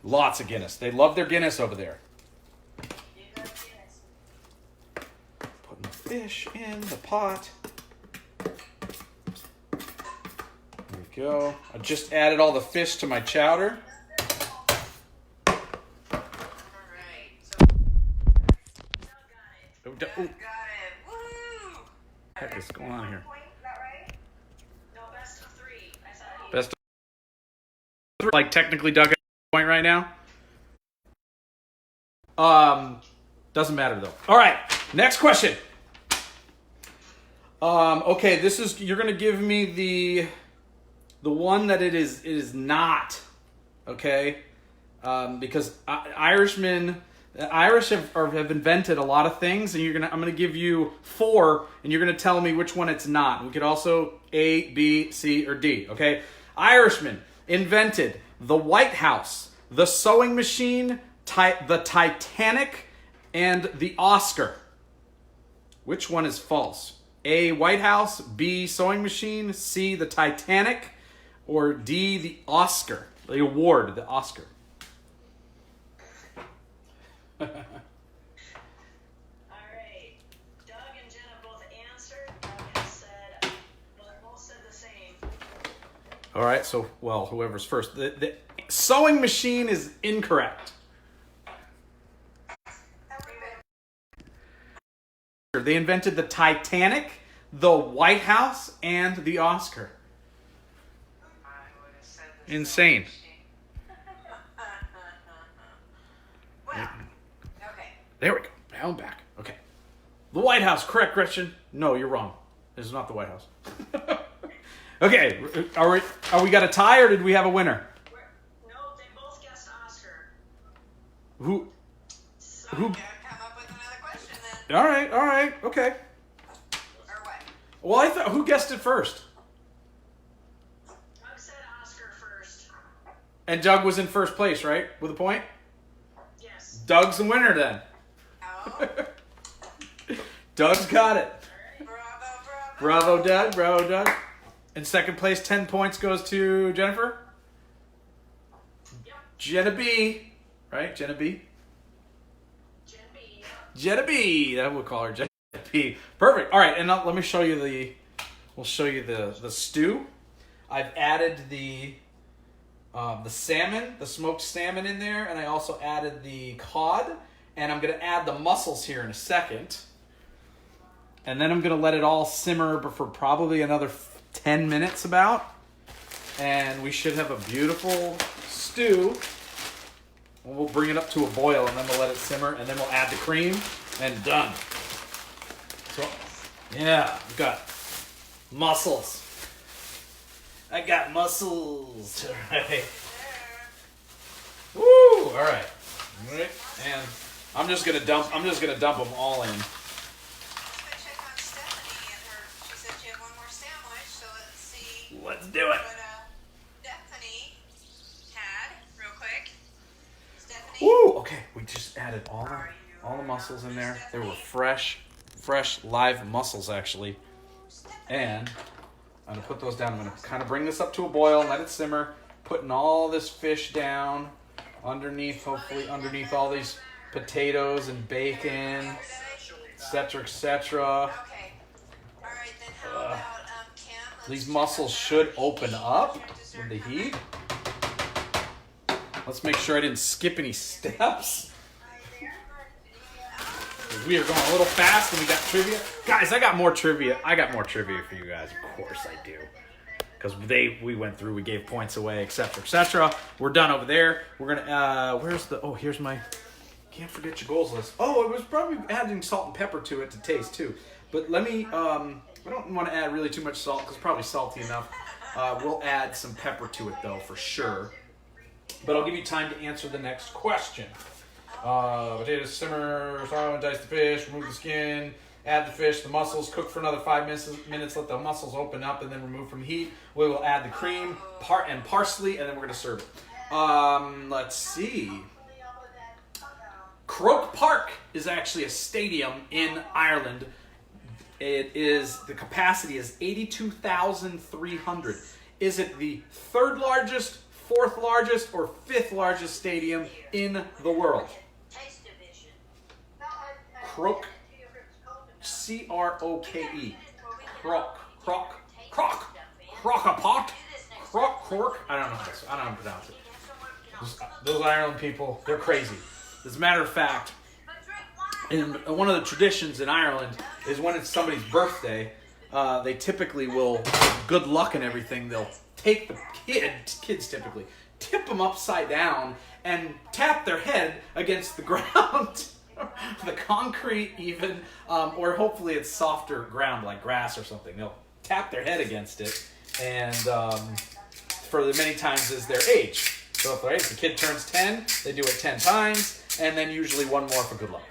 Lots of Guinness. They love their Guinness over there. You got Guinness. Putting the fish in the pot. we go. I just added all the fish to my chowder. All right. So Oh, Doug got it. Woohoo! What is going on here? Point, is that right? No, best of three. I thought he Best of, like technically Doug at point right now. Doesn't matter though. All right, next question. Okay, you're gonna give me the one that it is not, okay? Because the Irish have invented a lot of things, and I'm gonna give you 4, and you're gonna tell me which one it's not. We could also A, B, C, or D. Okay? Irishmen invented the White House, the sewing machine, the Titanic, and the Oscar. Which one is false? A, White House, B, sewing machine, C, the Titanic, or D, the Oscar, the award, the Oscar. All right. Doug and Jenna both answered. Doug has said, both said the same. All right, so, well, whoever's first. The sewing machine is incorrect. They invented the Titanic, the White House, and the Oscar. I would have said the Insane. Well, okay. There we go. Now I'm back. Okay. The White House, correct, Gretchen? No, you're wrong. This is not the White House. Okay, are we got a tie or did we have a winner? No, they both guessed Oscar. Who? So Who? we gotta come up with another question then. All right, okay. Or what? Well, I thought who guessed it first? Doug said Oscar first. And Doug was in first place, right? With a point? Yes. Doug's the winner then. Oh, Doug's got it. bravo. Bravo, Doug. Bravo, Doug. In second place, 10 points goes to Jennifer. Yep. Jenna B. Right? Jenna B. Jen B. Jenna B. That we'll call her Jenna B. Perfect. All right, and now let me show you we'll show you the stew. I've added the salmon, the smoked salmon in there, and I also added the cod, and I'm going to add the mussels here in a second. And then I'm going to let it all simmer for probably another 10 minutes about. And we should have a beautiful stew. We'll bring it up to a boil, and then we'll let it simmer, and then we'll add the cream, and done. So, yeah, I've got mussels. I got mussels. All right. Woo! All right. All right. And I'm just gonna dump them all in. Let's go check on Stephanie and her. She said she had one more sandwich, so let's see Let's do it. what Stephanie had real quick. Stephanie. Woo! Okay, we just added all Are you the mussels in there. They Stephanie? were fresh live mussels actually. Stephanie. And I'm gonna put those down. I'm gonna kind of bring this up to a boil, let it simmer, putting all this fish down underneath, hopefully underneath all these potatoes and bacon, etc., etc. Okay. All right, then how about Kim? Let's These check mussels on should her. open up Your dessert with the coming. heat. Let's make sure I didn't skip any steps. We are going a little fast and we got trivia. Guys, I got more trivia. I got more trivia for you guys. Of course I do. Because we went through, we gave points away, etc., etc. We're done over there. We're going to, here's my, can't forget your goals list. Oh, it was probably adding salt and pepper to it to taste too. But let me, I don't want to add really too much salt because it's probably salty enough. We'll add some pepper to it though, for sure. But I'll give you time to answer the next question. Potatoes simmer, dice the fish, remove the skin, add the fish, the mussels, cook for another 5 minutes, let the mussels open up and then remove from heat. We will add the cream and parsley and then we're going to serve it. Let's see. Croke Park is actually a stadium in Ireland. The capacity is 82,300. Is it the third largest, fourth largest, or fifth largest stadium in the world? Taste division. Croke, C-R-O-K-E. Croke Pot. Cork? I don't know how to pronounce it. Those Ireland people, they're crazy. As a matter of fact, in one of the traditions in Ireland is when it's somebody's birthday, they typically will, good luck and everything, they'll take the kids typically, tip them upside down and tap their head against the ground, the concrete even, or hopefully it's softer ground like grass or something. They'll tap their head against it, and for the many times as their age. So if the kid turns 10, they do it 10 times, and then usually one more for good luck.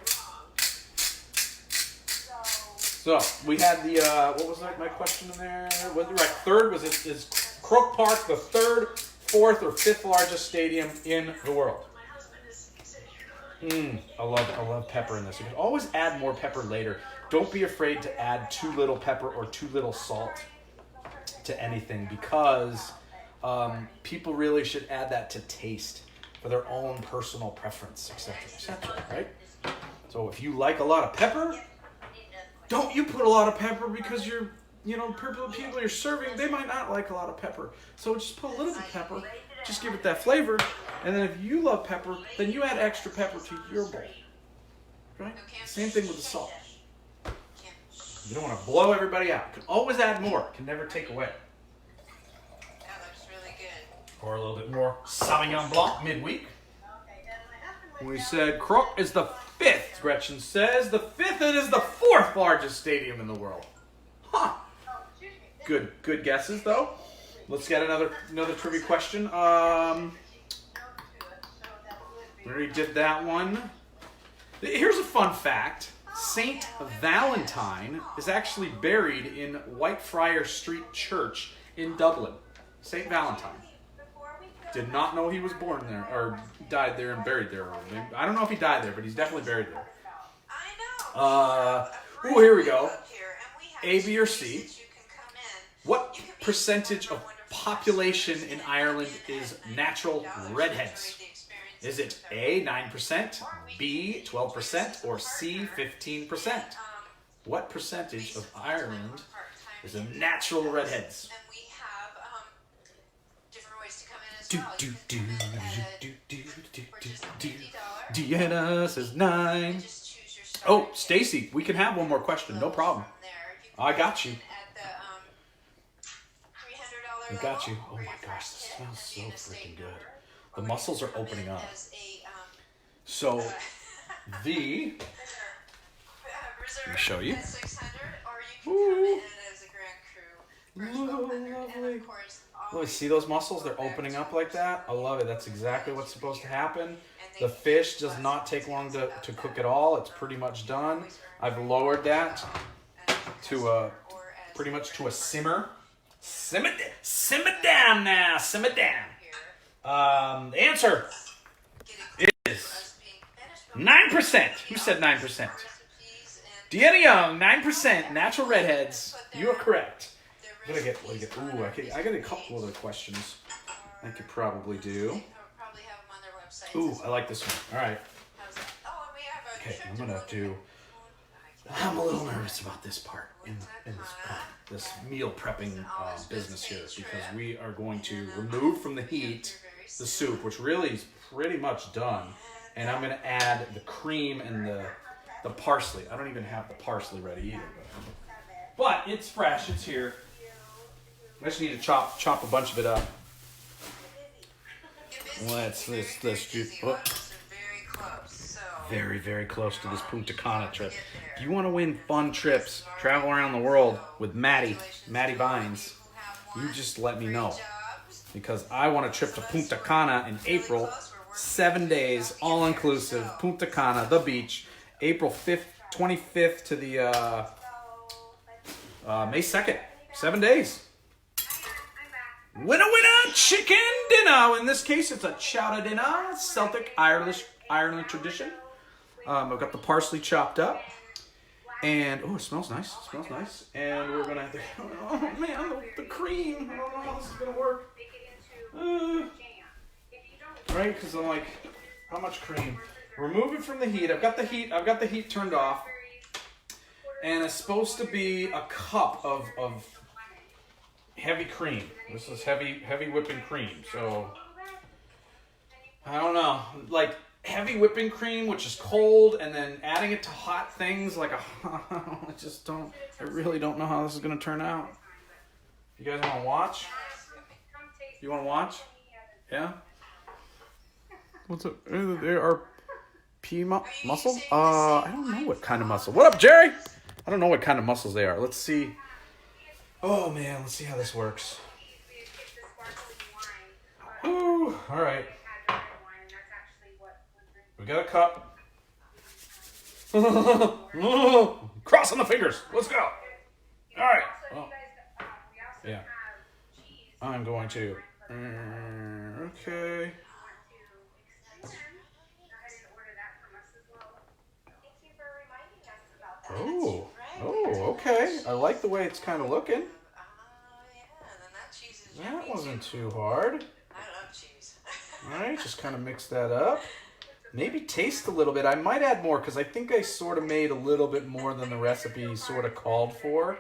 So we had the what was my question in there? Third was is Croke Park the third, fourth, or fifth largest stadium in the world? I love pepper in this. You can always add more pepper later. Don't be afraid to add too little pepper or too little salt to anything, because people really should add that to taste for their own personal preference, etc., right? So if you like a lot of pepper, don't you put a lot of pepper, because people you're serving, they might not like a lot of pepper. So just put a little bit of pepper, just give it that flavor, and then if you love pepper, then you add extra pepper to your bowl, right? Same thing with the salt. You don't want to blow everybody out. You can always add more. Can never take away. That looks really good. Or a little bit more Sauvignon Blanc midweek. We said Crook is the fifth. Gretchen says the fifth. It is the fourth largest stadium in the world. Huh. Good guesses though. Let's get another trivia question. We already did that one. Here's a fun fact. Saint Valentine is actually buried in Whitefriars Street Church in Dublin. Saint Valentine. Did not know he was born there, or died there and buried there. I don't know if he died there, but he's definitely buried there. Here we go. A, B, or C. What percentage of population in Ireland is natural redheads? Is it A, 9%, B, 12%, or C, 15%? What percentage of Ireland is a natural redheads? And we have different ways to come in as well. Deanna says 9. Oh, Stacy, we can have one more question. No problem. I got you. I got you. Oh my gosh, this smells so freaking good. The mussels are opening up. So, let me show you. Ooh. Lovely. Look, see those mussels? They're opening up like that. I love it. That's exactly what's supposed to happen. The fish does not take long to cook at all. It's pretty much done. I've lowered that to pretty much to a simmer. Simmer down now. Simmer down. The answer is 9%. Who said 9%? Deanna Young, 9%. Natural redheads. You are correct. What do I get? Ooh, I got a couple other questions I could probably do. Ooh, I like this one. All right. Okay, I'm a little nervous about this part in this meal prepping business here, because we are going to remove from the heat the soup, which really is pretty much done, and I'm going to add the cream and the parsley. I don't even have the parsley ready either, but it's fresh. It's here. I just need to chop a bunch of it up. Let's do. Oh. Very, very close to this Punta Cana trip. If you want to win fun trips, travel around the world with Matty Vines, you just let me know. Because I want a trip to Punta Cana in April. 7 days, all-inclusive, Punta Cana, the beach. April 5th, 25th to the May 2nd. 7 days. Winner, chicken dinner. In this case, it's a chowder dinner, Celtic Ireland tradition. I've got the parsley chopped up, and it smells nice. And we're gonna have to. Oh man, the cream. I don't know how this is gonna work. Right? Because I'm like, how much cream? Remove it from the heat. I've got the heat turned off, and it's supposed to be a cup of heavy cream. This is heavy whipping cream. So I don't know, like heavy whipping cream, which is cold, and then adding it to hot things like I really don't know how this is gonna turn out. You guys want to watch? You want to watch? Yeah. What's up? There are muscle? I don't know what kind of muscle. What up, Jerry? I don't know what kind of muscles they are. Let's see. Oh man, let's see how this works. Ooh, all right. We got a cup. Crossing the fingers. Let's go. All right. Well, yeah. I'm going to. Okay. Oh, okay. I like the way it's kind of looking. Yeah, then that cheese is That yummy, wasn't too. too hard. I love cheese. All right, just kind of mix that up. Maybe taste a little bit. I might add more because I think I sort of made a little bit more than the recipe sort of called for.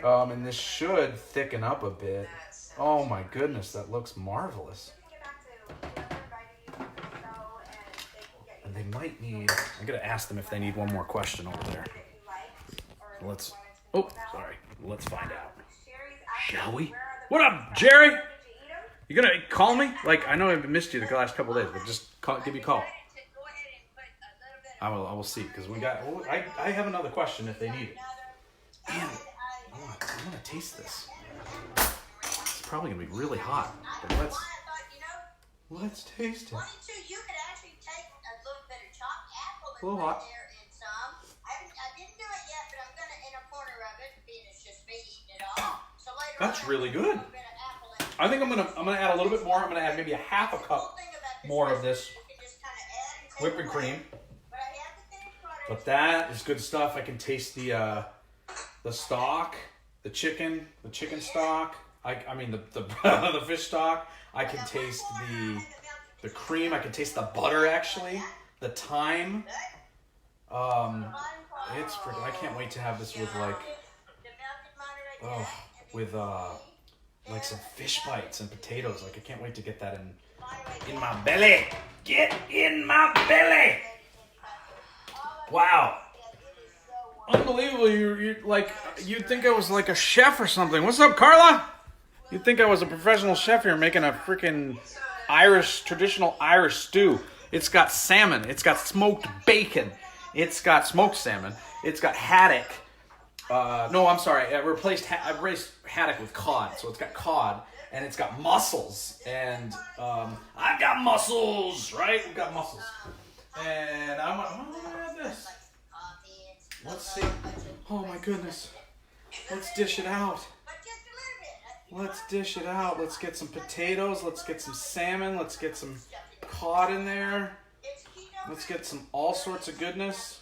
And this should thicken up a bit. Oh my goodness, that looks marvelous. And they might need, I'm going to ask them if they need one more question over there. Let's find out. Shall we? What up, Jerry? You going to call me? Like, I know I've missed you the last couple of days, but just give me a call. I will see, because I have another question if they need it. And I want to taste this. It's probably going to be really hot, but let's taste it. You could actually take a little bit of chopped apple A little hot. there and some. I didn't do it yet, but I'm gonna in a corner of it, being it's just me eating it all. So later That's on, really good. a little bit of apple in it. I think I'm gonna add a little bit more. I'm gonna add maybe a half a cup more of this You can just kind of add and take whipping away. cream. But I have the finished product. But that is good stuff. I can taste the stock, the chicken stock. I mean the fish stock. I can taste the cream. I can taste the butter actually. The thyme. It's pretty. I can't wait to have this with like some fish bites and potatoes. Like I can't wait to get that in my belly. Get in my belly. Wow. Unbelievable. You'd think I was like a chef or something. What's up, Carla? You'd think I was a professional chef here making a freaking traditional Irish stew. It's got salmon. It's got smoked bacon. It's got smoked salmon. It's got haddock. No, I'm sorry. I replaced haddock with cod. So it's got cod and it's got mussels. And I've got mussels, right? We've got mussels. And I'm gonna add this. Let's see. Oh my goodness. Let's dish it out. Let's dish it out. Let's get some potatoes. Let's get some salmon. Let's get some cod in there. Let's get some all sorts of goodness.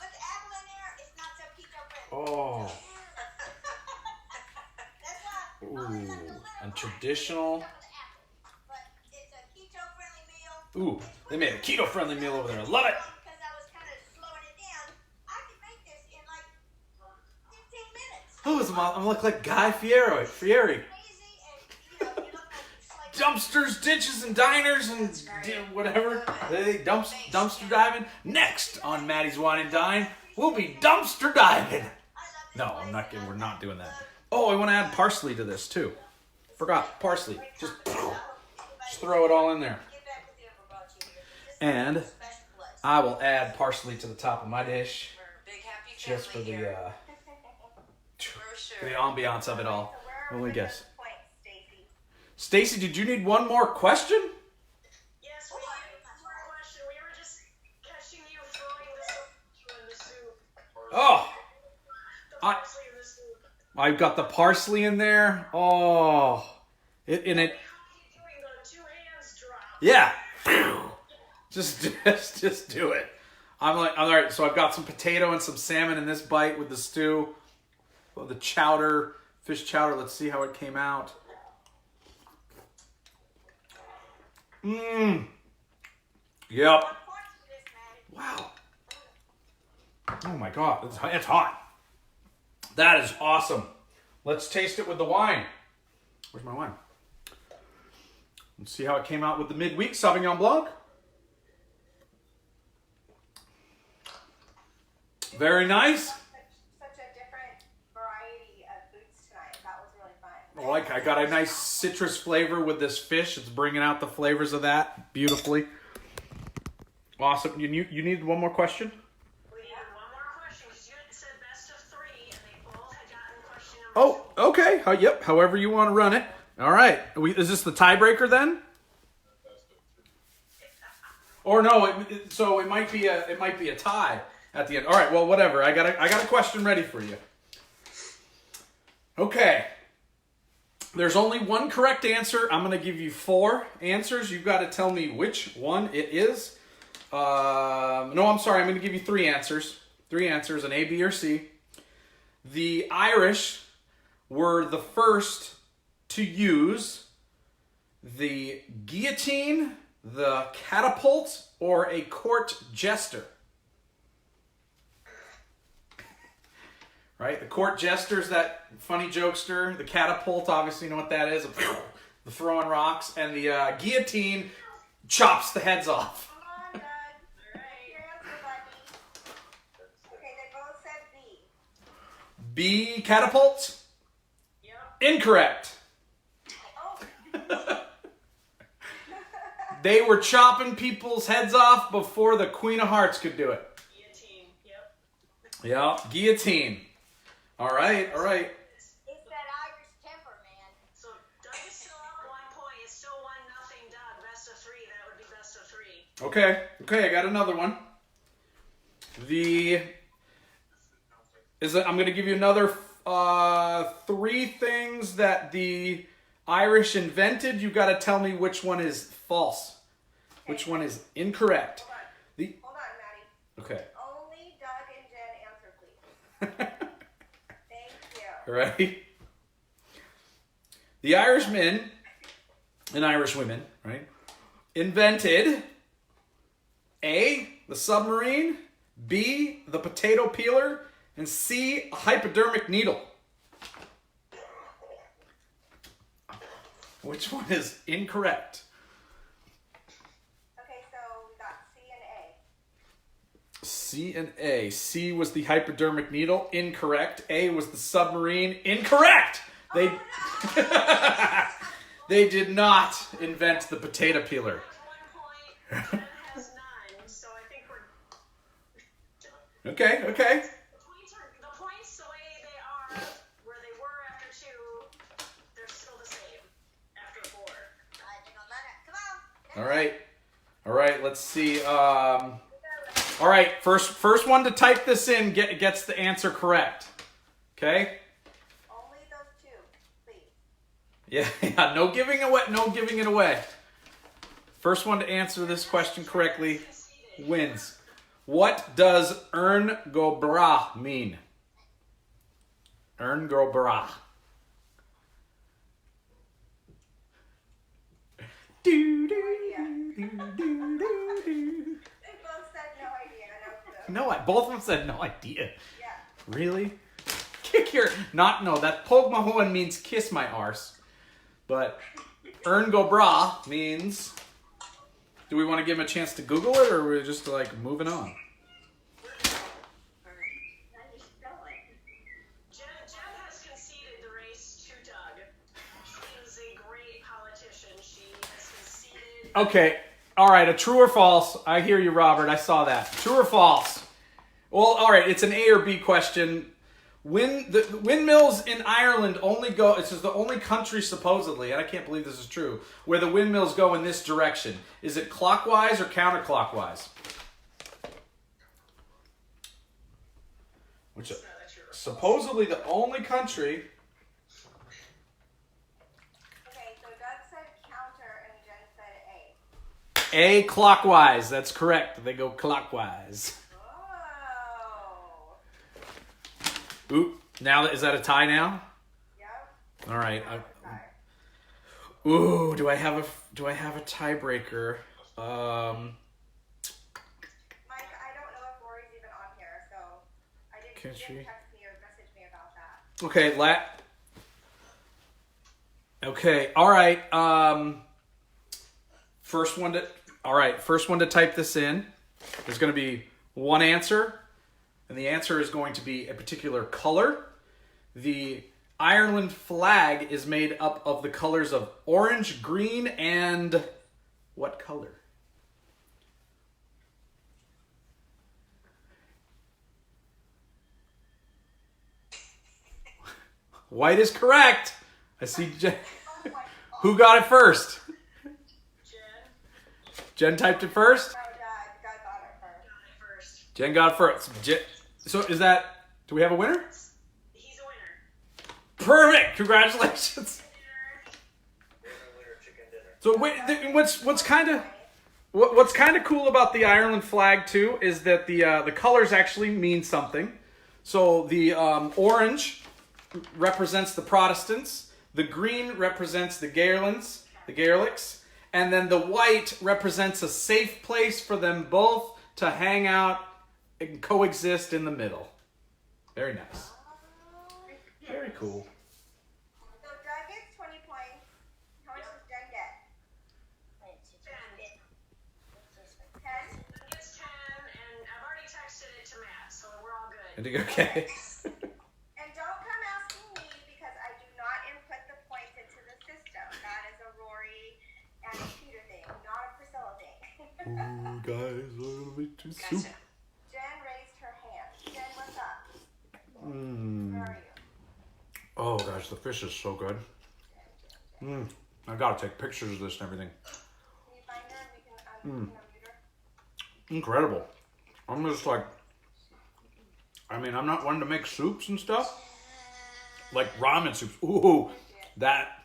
Oh. Ooh. And traditional. Ooh. They made a keto-friendly meal over there. I love it. I look like Guy Fieri. Dumpsters, ditches, and diners, and whatever. They dumpster diving. Next on Matty's Wine and Dine, we'll be dumpster diving. No, I'm not kidding. We're not doing that. Oh, I want to add parsley to this too. Forgot parsley. Just throw it all in there. And I will add parsley to the top of my dish, just for the ambiance of it all. Let me guess. Stacy, did you need one more question? Yes, we have one more question. We were just catching you throwing the soup. Oh, The parsley in the soup. I've got the parsley in there. Oh, You're doing the two hands drop. Yeah. Just do it. I'm all right. So I've got some potato and some salmon in this bite with the stew. Well, the chowder, fish chowder. Let's see how it came out. Yep. Wow. Oh my God, it's hot. That is awesome. Let's taste it with the wine. Where's my wine? Let's see how it came out with the midweek Sauvignon Blanc. Very nice. Such a different variety of foods tonight. That was really fun. Like, I got a nice citrus flavor with this fish. It's bringing out the flavors of that beautifully. Awesome. You needed one more question? We needed one more question because you had said best of 3 and they both had gotten question number 2. Oh, okay. Yep. However you want to run it. All right. Is this the tiebreaker then? Or no? So it might be a tie at the end. All right. Well, whatever. I got a question ready for you. Okay. There's only one correct answer. I'm going to give you 4 answers. You've got to tell me which one it is. No, I'm sorry. I'm going to give you 3 answers. 3 answers, an A, B, or C. The Irish were the first to use the guillotine, the catapult, or a court jester. Right? The court jester is that funny jokester. The catapult, obviously you know what that is. The throwing rocks. And the guillotine chops the heads off. Come on, Doug. Your answer, buddy. Okay, they both said B. B, catapult? Yep. Incorrect. Oh. They were chopping people's heads off before the Queen of Hearts could do it. Guillotine. Yep. Yeah, guillotine. All right. It's that Irish temper, man. So Doug is still up 1 point. It's still 1-0, Doug. Best of 3. That would be best of 3. Okay, I got another one. I'm going to give you another 3 things that the Irish invented. You got to tell me which one is false. Which one is incorrect. Hold on, Matty. Okay. Only Doug and Jen answer, please. Thank you. Right? The Irishmen and Irish women, right, invented A, the submarine, B, the potato peeler, and C, a hypodermic needle. Which one is incorrect? Okay, so we got C and A. C and A. C was the hypodermic needle. Incorrect. A was the submarine. Incorrect. They they did not invent the potato peeler. 1 point. Jen has 9. So I think we're. Okay. The points the way they are, where they were after 2, they're still the same after 4. I think I'll let it. Come on. All right. Let's see. All right. First one to type this in gets the answer correct. Okay. Only those 2, please. Yeah. No giving it away. First one to answer this question correctly wins. What does Ern go bra mean? Ern go bra. Do, do, do, do, do, do. They both said no idea. No, both of them said no idea. Yeah. Really? Kick your that poke my hoen means kiss my arse. But Ern go bra means. Do we want to give him a chance to Google it, or are we just like moving on? Jen has conceded the race to Doug. She is a great politician. She has conceded. Okay. All right. A true or false? I hear you, Robert. I saw that. True or false? Well, all right. It's an A or B question. The windmills in Ireland only go. This is the only country supposedly, and I can't believe this is true, where the windmills go in this direction. Is it clockwise or counterclockwise? Which supposedly the only country. Okay, so Doug said counter and Jen said A. A, clockwise. That's correct. They go clockwise. Oh. Ooh, now is that a tie now? Yep. All right. Sorry. Ooh, do I have a tiebreaker? Mike, I don't know if Lori's even on here, so I didn't. She didn't text me or message me about that. Okay, Okay, all right. First one to type this in. There's going to be one answer, and the answer is going to be a particular color. The Ireland flag is made up of the colors of orange, green, and what color? White is correct. I see Jen. Who got it first? Jen typed it first? No, Dad got it first. Jen got it first. So is that, do we have a winner? He's a winner. Perfect. Congratulations. So what's kind of cool about the Ireland flag too is that the colors actually mean something. So the orange represents the Protestants, the green represents the Gaelics, and then the white represents a safe place for them both to hang out and coexist in the middle. Very nice. Very cool. So Doug gets 20 points. How much does Jen get? 10? He gets 10, and I've already texted it to Matt, so we're all good. Okay. And don't come asking me because I do not input the points into the system. That is a Rory and a Peter thing, not a Priscilla thing. Ooh, guys, we're gonna be too soup. Gotcha. Jen raised her hand. Jen, what's up? Mm. Where are you? Oh gosh, the fish is so good. I gotta take pictures of this and everything. Can you find her? We can unmute her. Incredible. I'm just like, I'm not one to make soups and stuff. Like ramen soups. Ooh, that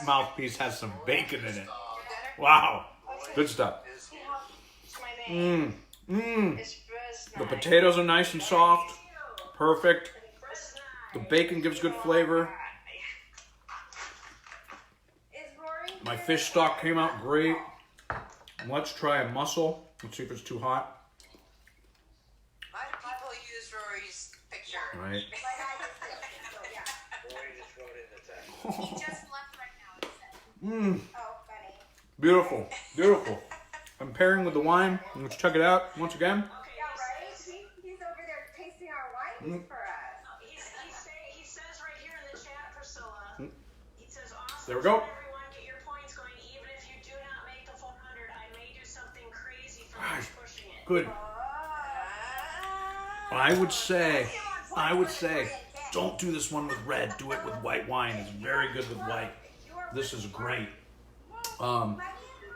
mouthpiece has some bacon in it. Wow, good stuff. The potatoes are nice and soft. Perfect. The bacon gives good flavor. Is Rory My fish stock came out great. Let's try a mussel. Let's see if it's too hot. A lot of people use Rory's picture. Right. My dad is too, so yeah. He just left right now, it said. Oh, funny. Beautiful. Beautiful. I'm pairing with the wine. Let's check it out once again. Yeah, right? He's over there tasting our wines for us. He says right here in the chat, Priscilla, he says, awesome. There we go. Everyone get your points going. Even if you do not make the 400, I may do something crazy for those pushing it. Good. I would say, don't do this one with red. Do it with white wine. It's very good with white. This is great.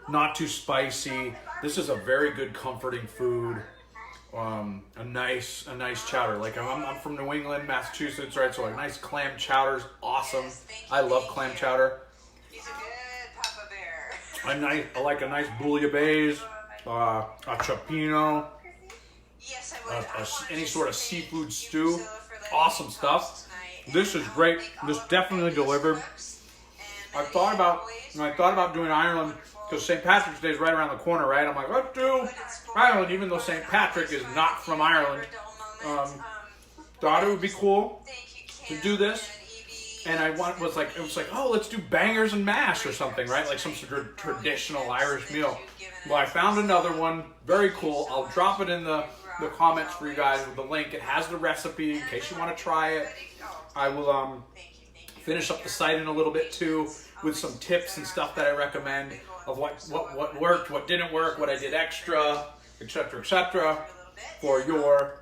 Not too spicy. This is a very good comforting food. A nice chowder. Like I'm from New England, Massachusetts, right? So a nice clam chowder's awesome. I love clam chowder. He's a good Papa Bear. I like a nice bouillabaisse, a cioppino, Yes, I would. any sort of seafood stew. Awesome stuff. This is great. This definitely delivered. I thought about doing Ireland because St. Patrick's Day is right around the corner, right? I'm like, let's do Ireland, even though St. Patrick is not from Ireland. Thought it would be cool to do this, and it was like, oh, let's do bangers and mash or something, right? Like some sort of traditional Irish meal. Well, I found another one, very cool. I'll drop it in the comments for you guys with the link. It has the recipe in case you want to try it. I will finish up the site in a little bit too with some tips and stuff that I recommend of what worked, what didn't work, what I did extra, etc., for your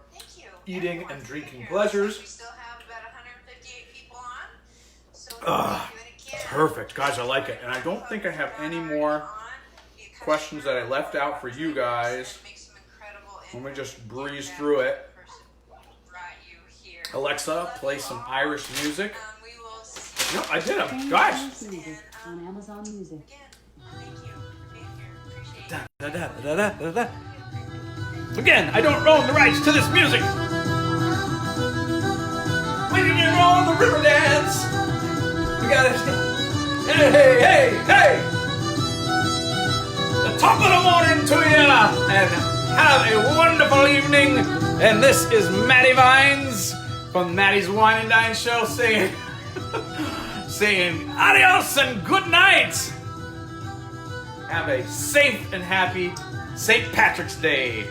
eating and drinking pleasures. We still have about 158 people on. So Perfect, guys, I like it. And I don't think I have any more questions that I left out for you guys. Let me just breeze through it. Alexa, play some Irish music. No, I did them. Guys. On Amazon Music. Da, da, da, da, da, da, da. Again, I don't own the rights to this music. When you know the river dance, we gotta hey, hey, hey, hey! The top of the morning to you, and have a wonderful evening. And this is Matty Vines from Matty's Wine and Dine Show singing saying adios and good night. Have a safe and happy St. Patrick's Day.